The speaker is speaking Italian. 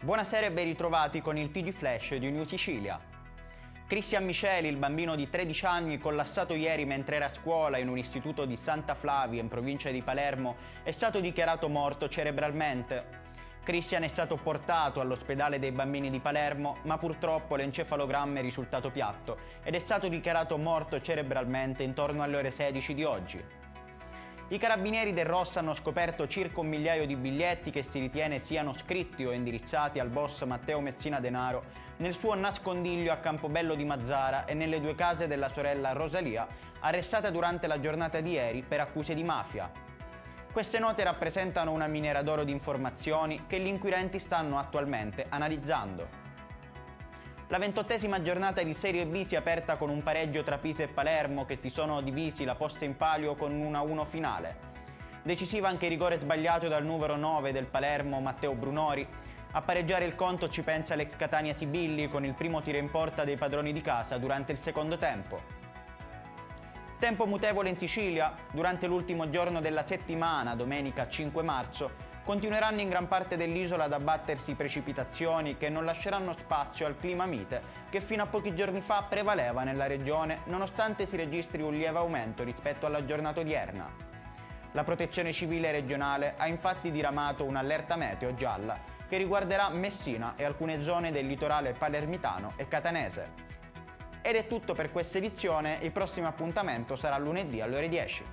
Buonasera e ben ritrovati con il TG Flash di New Sicilia. Cristian Miceli, il bambino di 13 anni collassato ieri mentre era a scuola in un istituto di Santa Flavia in provincia di Palermo, è stato dichiarato morto cerebralmente. Cristian è stato portato all'ospedale dei bambini di Palermo, ma purtroppo l'encefalogramma è risultato piatto ed è stato dichiarato morto cerebralmente intorno alle ore 16 di oggi. I carabinieri del Rossa hanno scoperto circa 1 migliaio di biglietti che si ritiene siano scritti o indirizzati al boss Matteo Messina Denaro nel suo nascondiglio a Campobello di Mazara e nelle 2 case della sorella Rosalia, arrestata durante la giornata di ieri per accuse di mafia. Queste note rappresentano una miniera d'oro di informazioni che gli inquirenti stanno attualmente analizzando. La 28ª giornata di Serie B si è aperta con un pareggio tra Pisa e Palermo che si sono divisi la posta in palio con un 1-1 finale. Decisiva anche il rigore sbagliato dal numero 9 del Palermo Matteo Brunori. A pareggiare il conto ci pensa l'ex Catania Sibilli con il primo tiro in porta dei padroni di casa durante il secondo tempo. Tempo mutevole in Sicilia. Durante l'ultimo giorno della settimana, domenica 5 marzo, continueranno in gran parte dell'isola ad abbattersi precipitazioni che non lasceranno spazio al clima mite che fino a pochi giorni fa prevaleva nella regione, nonostante si registri un lieve aumento rispetto alla giornata odierna. La Protezione Civile regionale ha infatti diramato un'allerta meteo gialla che riguarderà Messina e alcune zone del litorale palermitano e catanese. Ed è tutto per questa edizione, il prossimo appuntamento sarà lunedì alle ore 10.